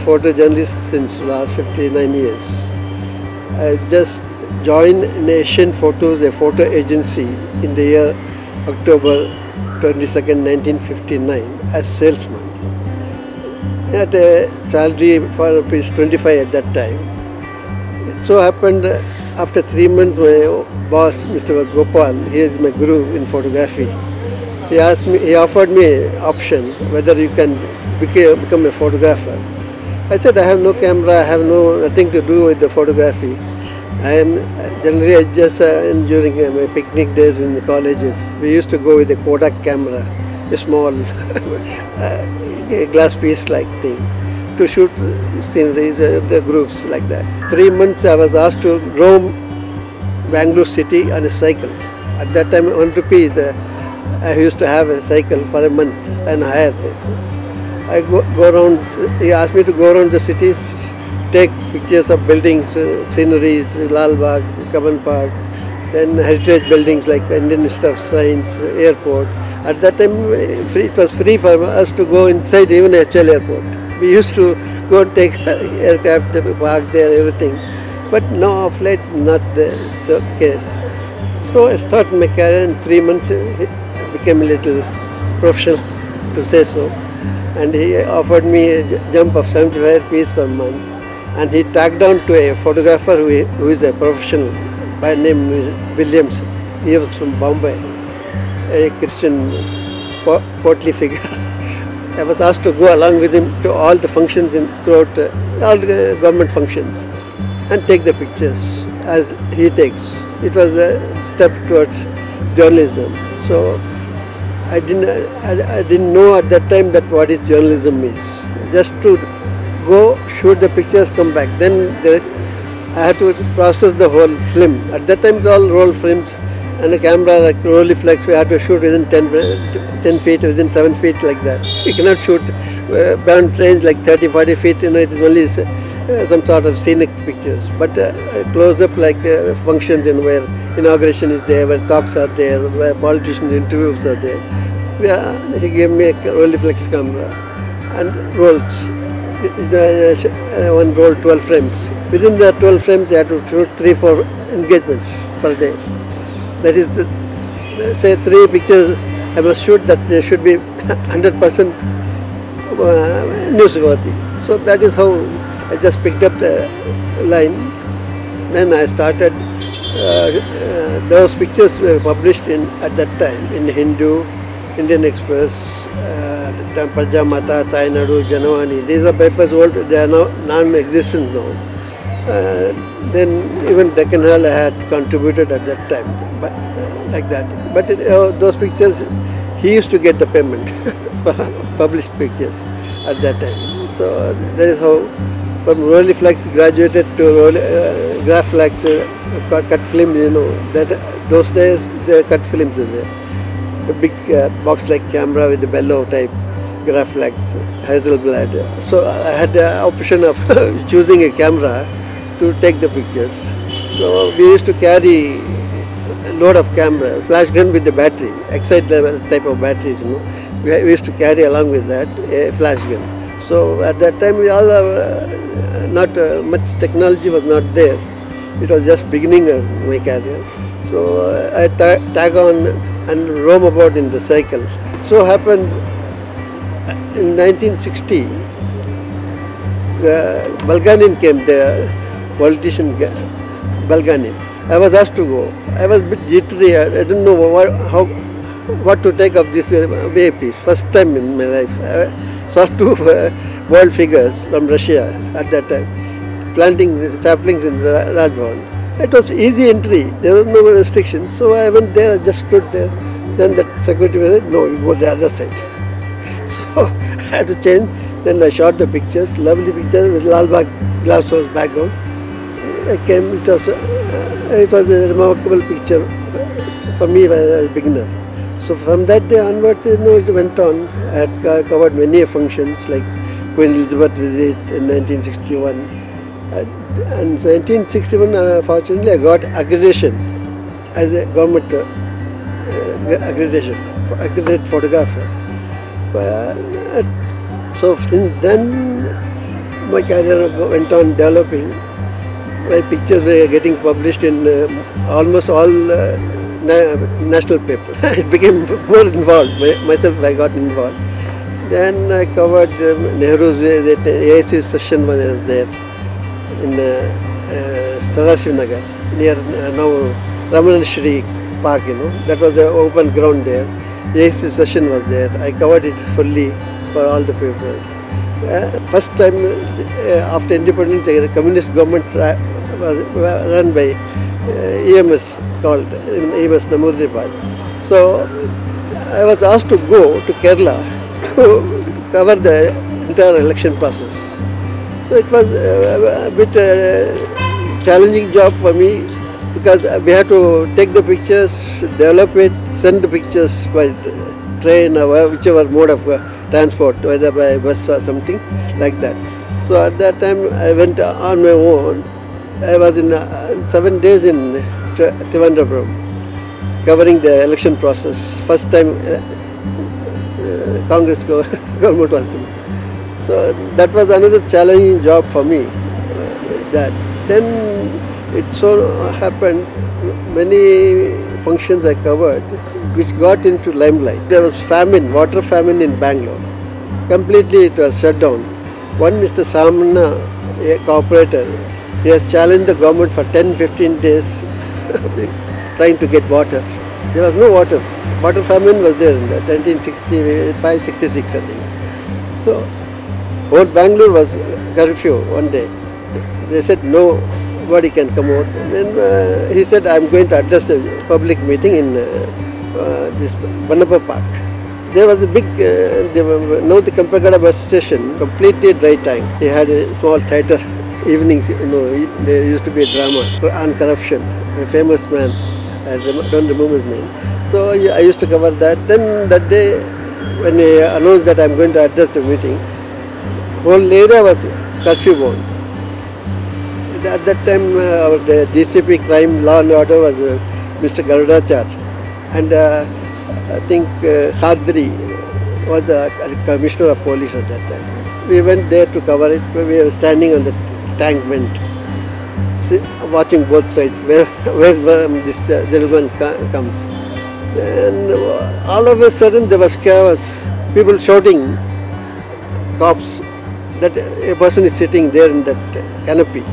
photojournalist since last 59 years. I just joined in Asian Photos, a photo agency, in the year October 22nd, 1959 as salesman. I had a salary for ₹25 at that time. It so happened after 3 months my boss, Mr. Gopal, he is my guru in photography. He offered me an option whether you can become a photographer. I said I have no camera, I have nothing to do with the photography. I am generally just during my picnic days in the colleges, we used to go with a Kodak camera, a small glass piece like thing, to shoot sceneries, the groups like that. 3 months I was asked to roam Bangalore city on a cycle. At that time, ₹1 I used to have a cycle for a month and hire basis. I go around. He asked me to go around the cities, take pictures of buildings, sceneries, Lal Bagh, Kaban Park, then heritage buildings like Indian Institute of Science, airport. At that time, it was free for us to go inside even HL airport. We used to go and take aircraft, park there, everything. But now of late, not the case. So I started my career in 3 months. It became a little professional, to say so. And he offered me a jump of 75 rupees per month. And he tagged on to a photographer who is a professional by name Williams. He was from Bombay, a Christian portly figure. I was asked to go along with him to all the functions throughout all the government functions and take the pictures as he takes. It was a step towards journalism. So I didn't know at that time that what is journalism is. Just to go, shoot the pictures, come back. Then I had to process the whole film. At that time, it was all roll films, and a camera like Rolleiflex, we had to shoot within 10 feet, within 7 feet, like that. We cannot shoot beyond range like 30, 40 feet. It is only some sort of scenic pictures. But close up like functions where inauguration is there, where talks are there, where politicians' interviews are there. He gave me a Rolleiflex camera and rolls. One roll 12 frames. Within the 12 frames, you have to shoot 3-4 engagements per day. That is, say 3 pictures I must shoot, that they should be 100% newsworthy. So that is how I just picked up the line. Then I started. Those pictures were published at that time in Hindu, Indian Express, Prajamata, Tainadu, Janavani. These are papers old, they are now non-existent now. Then even Deccan Hall I had contributed at that time, but, like that. But those pictures, he used to get the payment for published pictures at that time. So that is how from Rolleiflex graduated to Graflex, cut film, that those days the cut films were there. A big box-like camera with the bellow type, Graflex, Hasselblad. So I had the option of choosing a camera to take the pictures. So we used to carry a load of cameras, flash gun with the battery, Excite level type of batteries. We used to carry along with that a flash gun. So at that time, we all not much technology was not there. It was just beginning of my career. So I tag on and roam about in the cycle. So happens in 1960, Balganin came there, politician Balganin. I was asked to go. I was a bit jittery. I didn't know what to take of this VIPs. First time in my life. I saw 2 world figures from Russia at that time, planting saplings in Rajbhavan. It was easy entry. There was no restrictions. So I went there. I just stood there. Then the security was said, "No, you go the other side." So I had to change. Then I shot the pictures, lovely pictures with Lal Bagh glass house background. I came. It was a remarkable picture for me as a beginner. So from that day onwards, it went on. I had covered many functions like Queen Elizabeth visit in 1961. And 1961, fortunately, I got accreditation as a government accreditation, accredited photographer. So since then, My career went on developing. My pictures were getting published in almost all national papers. It became more involved. Myself, I got involved. Then I covered Nehru's AIC session when I was there in Sadasiv Nagar, near now Ramanan Shri Park, That was the open ground there. AIC session was there. I covered it fully for all the papers. First time after independence, the communist government was run by EMS called EMS Namudripal. So I was asked to go to Kerala to cover the entire election process. So it was a bit challenging job for me because we had to take the pictures, develop it, send the pictures by train or whichever mode of transport, whether by bus or something like that. So at that time I went on my own. I was in 7 days in Trivandrum covering the election process. First time Congress government was doing. So that was another challenging job for me. Then it so happened many functions I covered which got into limelight. There was famine, water famine in Bangalore. Completely it was shut down. One Mr. Samana, a corporator, he has challenged the government for 10-15 days trying to get water. There was no water. Water famine was there in 1965-66, I think. So whole Bangalore was curfew one day. They said nobody can come out. And then he said, I'm going to address a public meeting in this Banapa Park. There was a big, now the Kampagada bus station, completely dry time. He had a small theatre, evenings, there used to be a drama on corruption, a famous man, I don't remember his name. So I used to cover that. Then that day, when he announced that I'm going to address the meeting, whole area was curfew bound. At that time, our DCP crime, law and order was Mr. Garudachar. And I think Khadri was the commissioner of police at that time. We went there to cover it. We were standing on the tankment, watching both sides, where this gentleman comes. And all of a sudden there was chaos, people shouting, cops, that a person is sitting there in that canopy.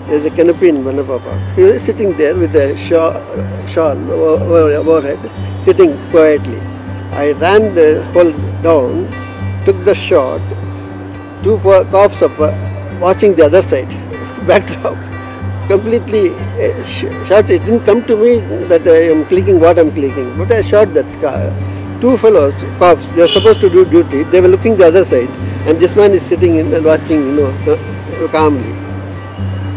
There's a canopy in Banapa Park. He was sitting there with a shawl overhead, sitting quietly. I ran the hole down, took the shot, two cops up watching the other side, backdrop, completely shot. It didn't come to me that I am clicking what I'm clicking, but I shot that car. Two fellows, cops, they were supposed to do duty, they were looking the other side, and this man is sitting in and watching, calmly.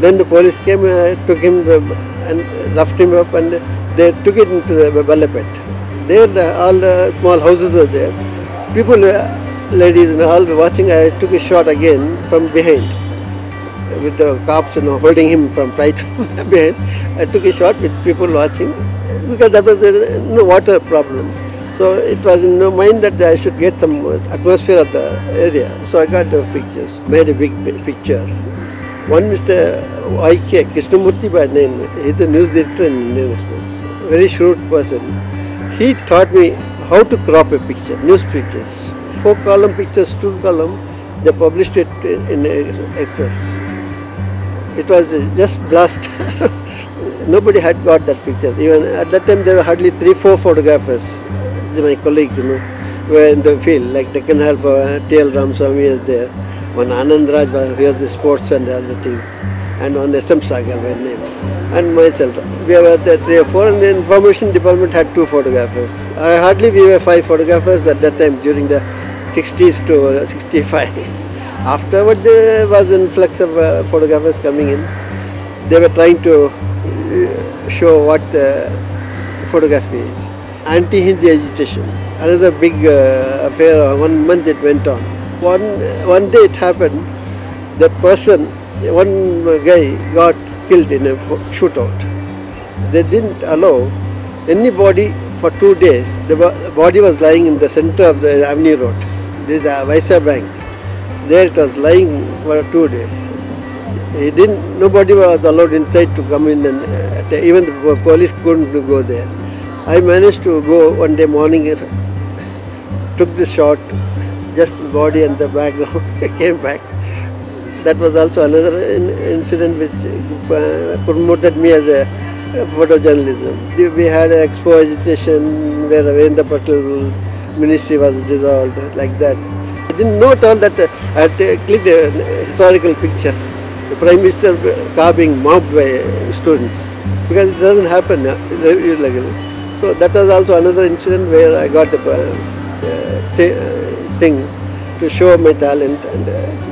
Then the police came, took him and roughed him up, and they took it into the Balapet. There, all the small houses are there. People, ladies, all were watching. I took a shot again from behind, with the cops, holding him from right behind. I took a shot with people watching, because that was a water problem. So it was in my mind that I should get some atmosphere of the area. So I got those pictures, made a big picture. One Mr. I.K. Krishnamurthy by name, he's a news director in Indian Express, very shrewd person. He taught me how to crop a picture, news pictures. 4-column pictures, 2-column, they published it in Express. It was just blast. Nobody had got that picture. Even at that time there were hardly 3-4 photographers. My colleagues, were in the field, like Deccan Alpha, T.L. Ramswamy is there. One Anand Raj, he was the sports and other things, and one S.M. Sagar by name, and myself. We were the 3 or 4, and the information department had 2 photographers. We were 5 photographers at that time during the 60s to 65. Afterward, there was an influx of photographers coming in. They were trying to show what photography is. Anti-Hindi agitation, another big affair. 1 month it went on. One day it happened, that person, one guy got killed in a shootout. They didn't allow anybody for 2 days. The body was lying in the center of the Avenue Road. This is a Vaisa Bank. there it was lying for 2 days. Nobody was allowed inside to come in, and even the police couldn't go there. I managed to go one day morning, took the shot, just the body and the background, came back. That was also another incident which promoted me as a photojournalism. We had an expo agitation where Vendra Patel ministry was dissolved, like that. I didn't know at all that I had clicked a historical picture. The Prime Minister car being mobbed by students, because it doesn't happen irregularly. So that was also another incident where I got a thing to show my talent, and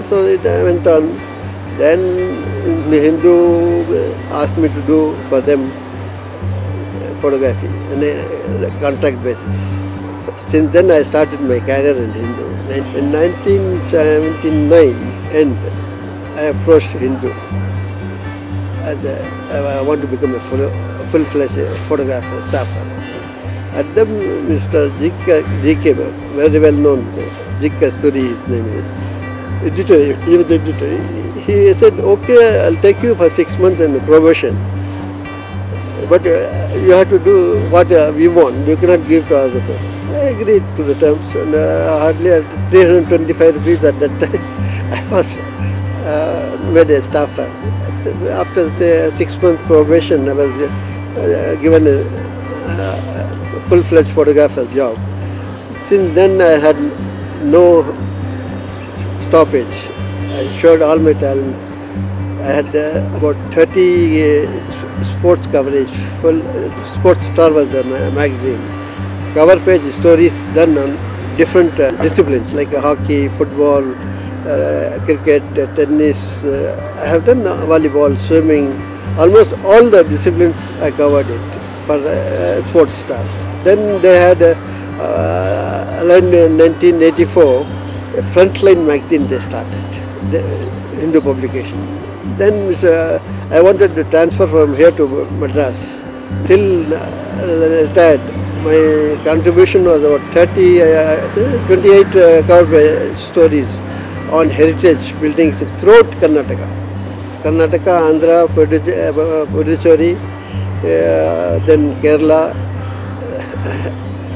so it went on. Then the Hindu asked me to do for them photography on a contract basis. Since then I started my career in Hindu. In 1979 end, I approached Hindu. I want to become a full-fledged photographer, staffer. At them, Mr. G.K. very well known, G.K. Kasturi, his name is, editor, he was the editor. He said, okay, I'll take you for 6 months in probation, but you have to do what we want, you cannot give to other persons. I agreed to the terms, and hardly at 325 rupees at that time, I was made a staffer. After the 6 month probation, I was given a full-fledged photographer's job. Since then I had no stoppage. I showed all my talents. I had about 30 sports coverage, full Sports Star was the magazine. Cover page stories done on different disciplines like hockey, football, cricket, tennis. I have done volleyball, swimming, almost all the disciplines I covered it for Sports Star. Then they had in 1984 a Frontline magazine they started, the Hindu publication. Then I wanted to transfer from here to Madras. Till retired, my contribution was about 28 cover stories on heritage buildings throughout Karnataka. Karnataka, Andhra, Puducherry, then Kerala.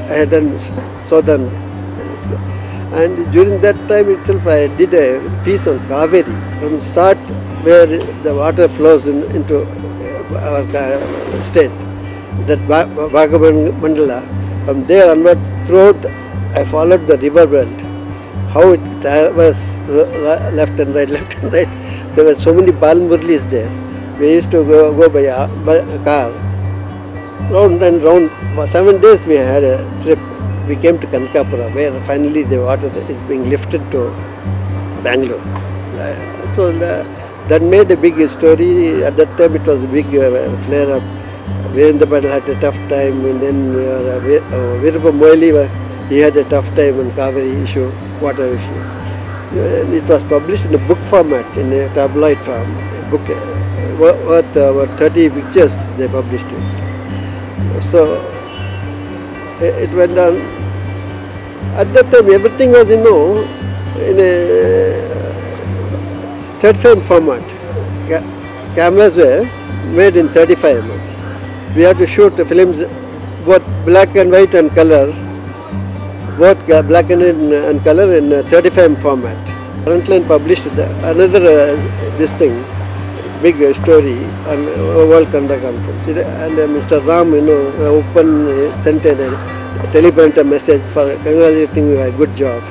I had done southern. And during that time itself I did a piece on Kaveri, from the start where the water flows into our state, that Mandala. From there onwards, throughout, I followed the river belt, how it was left and right, left and right. There were so many Bal Murlis there. We used to go by a car, round and round. For 7 days we had a trip. We came to Kankapura, where finally the water is being lifted to Bangalore. So that made a big story. At that time it was a big flare-up. Virendra Patel had a tough time, and then Viruppa Moili, he had a tough time on Kaveri issue, water issue. And it was published in a book format, in a tabloid form. A book worth about 30 pictures, they published it. So it went on. At that time, everything was, in a third frame format. Cameras were made in 35 mm. We had to shoot the films both black and white and color, both black and color in 35 mm format. Frontline published another this thing, big story on World Kannada Conference. And Mr. Ram, open sent a teleprompter message for congratulating me, a good job.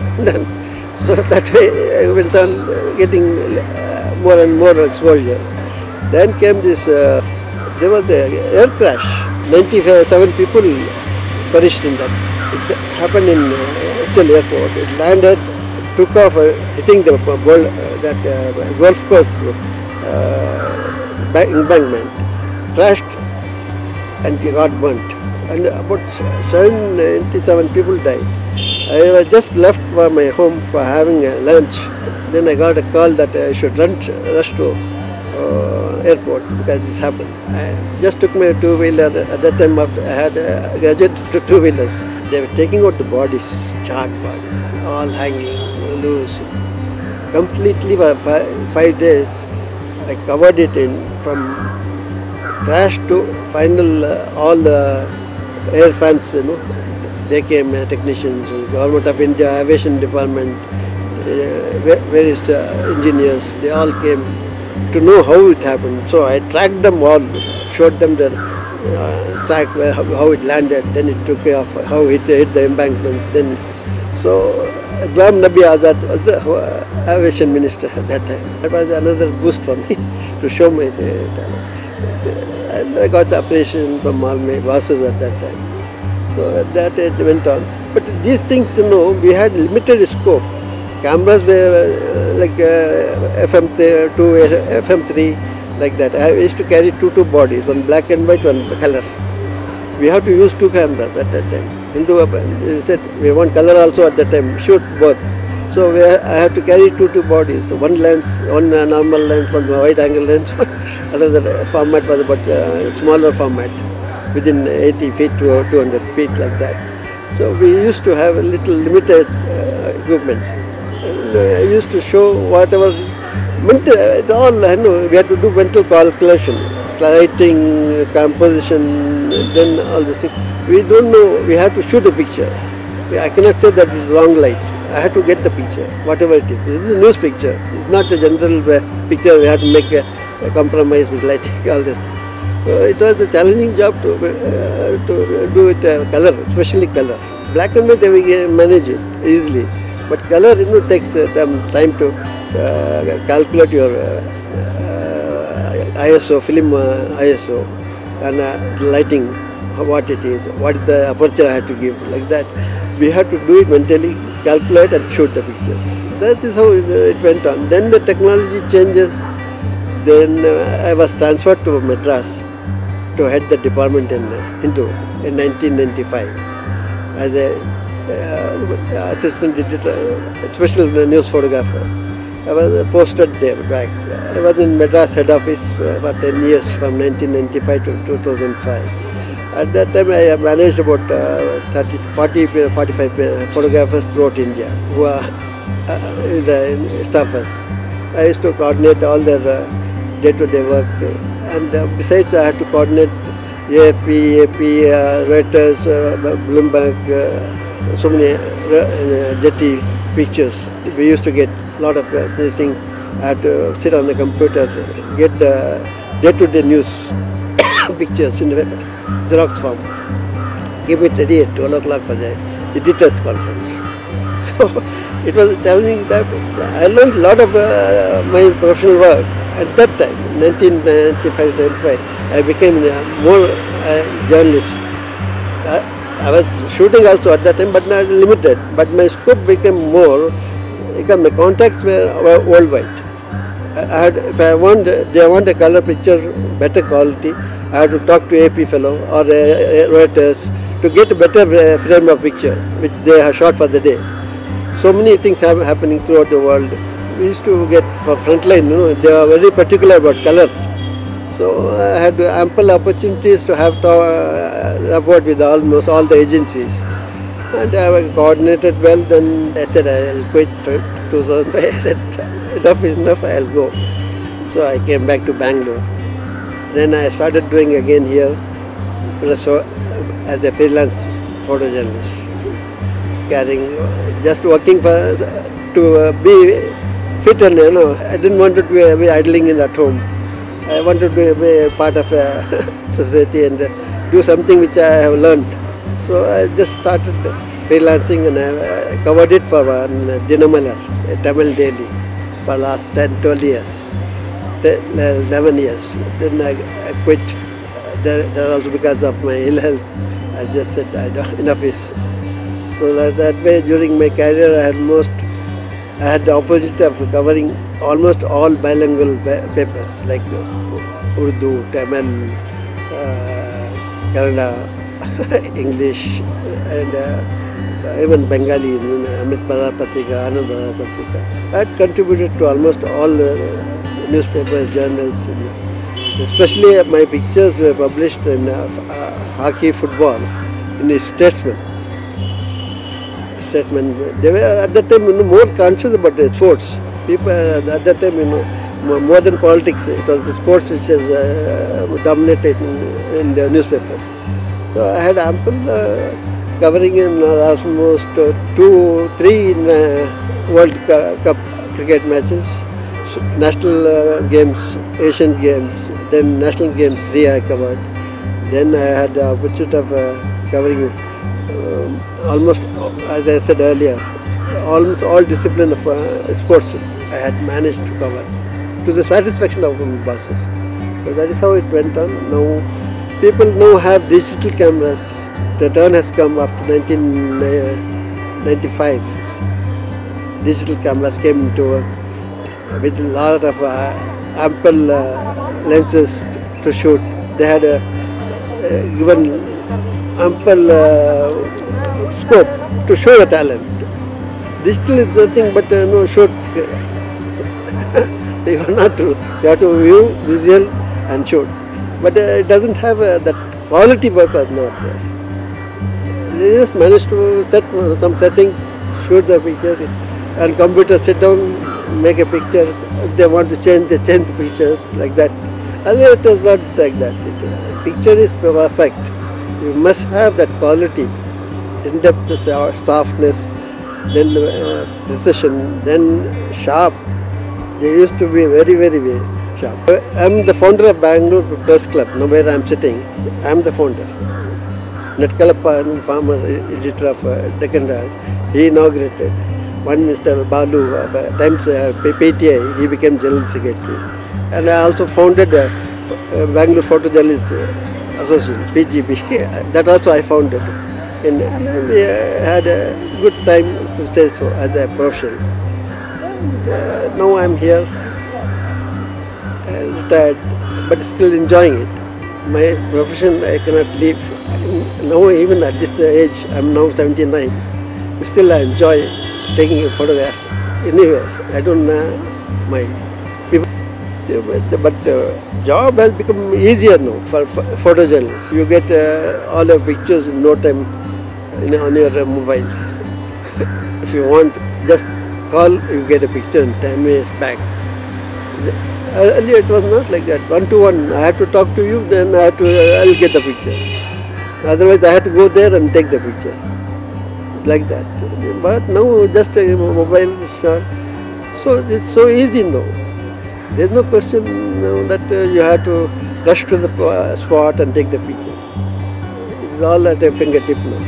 So that way I went on getting more and more exposure. Then came this, there was an air crash. 97 people perished in that. It happened in Still Airport. It landed, took off, hitting the golf course embankment, crashed and got burnt. And about 77 people died. I was just left for my home for having a lunch. Then I got a call that I should rush to airport because this happened. I just took my two-wheeler. At that time I had graduated to two-wheelers. They were taking out the bodies, charred bodies, all hanging loose. completely for 5 days. I covered it in from crash to final. All the air fans, they came, technicians, Government of India, Aviation Department, various engineers, they all came to know how it happened. So I tracked them all, showed them the track, how it landed, then it took off, how it hit the embankment. Then, so Ghulam Nabi Azad was the aviation minister at that time. That was another boost for me to show my talent. And I got appreciation from all my bosses at that time. So that it went on. But these things, we had limited scope. Cameras were like FM2, FM3, like that. I used to carry two bodies, one black and white, one color. We have to use 2 cameras at that time. Hindu said we want color also at that time, shoot both. So I had to carry two bodies, so one lens, one normal lens, one wide angle lens, another format was about smaller format, within 80 feet to 200 feet like that. So we used to have a little limited equipments. I used to show whatever, it's all, we had to do mental calculation, lighting, composition, then all this thing. We don't know, we have to shoot the picture. I cannot say that it's wrong light. I had to get the picture, whatever it is. This is a news picture. It's not a general picture. We have to make a compromise with lighting, all this thing. So it was a challenging job to do it color, especially color. Black and white we can manage it easily, but color takes time to calculate your ISO, film ISO, and lighting, what it is, what is the aperture I had to give, like that. We had to do it mentally, calculate and shoot the pictures. That is how it went on. Then the technology changes. Then I was transferred to Madras to head the department in Hindu in 1995 as a assistant editor, special news photographer. I was posted there back. I was in Madras head office for about 10 years from 1995 to 2005. At that time I managed about 45 photographers throughout India who are the staffers. I used to coordinate all their day-to-day work, and besides I had to coordinate AFP, AP, Reuters, Bloomberg, so many jetty pictures. We used to get a lot of these things. I had to sit on the computer, get the day-to-day news pictures in Xerox form, keep it ready at 12 o'clock for the editors conference. So it was a challenging time. I learned a lot of my professional work at that time, 1995-95. I became more journalist. I was shooting also at that time, but not limited. But my scope became more, because my contacts were worldwide. If they want a color picture, better quality, I had to talk to AP fellow or Reuters to get a better frame of picture, which they have shot for the day. So many things are happening throughout the world. We used to get for frontline, they are very particular about color. So I had ample opportunities to have rapport with almost all the agencies. And I coordinated well. Then I said I'll quit 2005. I said enough is enough, I'll go. So I came back to Bangalore. Then I started doing again here as a freelance photojournalist, just working to be fit, and I didn't want to be idling at home. I wanted to be a part of a society and do something which I have learned. So I just started freelancing, and I covered it for Dinamalar, a Tamil daily, for last 10-12 years. 11 years. Then I quit. That also because of my ill health. I just said enough is. So that way during my career I had the opportunity of covering almost all bilingual papers like Urdu, Tamil, Kannada, English, and even Bengali, Amit Badar Patrika, Anand Badar Patrika. I had contributed to almost all newspapers, journals. Especially my pictures were published in hockey, football, in the Statesman. They were at that time more conscious about sports. People at that time, more than politics, it was the sports which has dominated in the newspapers. So I had ample covering in almost 2-3 World Cup cricket matches, national games, Asian games, then national games 3 I covered. Then I had the opportunity of covering almost, as I said earlier, almost all discipline of sports I had managed to cover to the satisfaction of my bosses. So that is how it went on. Now people now have digital cameras. The turn has come after 1995. Digital cameras came into work with a lot of ample lenses to shoot. They had given ample scope to show the talent. Digital is nothing but no shoot. You have to view, visual and shoot. But it doesn't have that quality work was not there. They just managed to set some settings, shoot the picture, and computer sit down, make a picture. If they want to change, they change the pictures like that. Earlier it was not like that. Picture is perfect. You must have that quality, in-depth softness, then precision, then sharp. They used to be very, very, very sharp. I am the founder of Bangalore Press Club, now where I am sitting. I am the founder. Netkalappa, former editor of Deccan Raj, he inaugurated. One Mr. Balu of Times PTA, he became General Secretary. And I also founded Bangalore Photojournalists Association, PGB. That also I founded. And we had a good time, to say so, as a profession. And now I am here, retired, but still enjoying it. My profession I cannot leave. Now even at this age, I am now 79, still I enjoy taking a photograph anywhere. I don't mind. People still, but the job has become easier now for photojournalists. You get all your pictures in no time on your mobiles. If you want, just call, you get a picture in 10 minutes back. Earlier it was not like that. 1-to-1. I have to talk to you, then I'll get the picture. Otherwise I have to go there and take the picture. Like that. But now just a mobile shot. So it's so easy now. There's no question that you have to rush to the spot and take the picture. It's all at a fingertip now.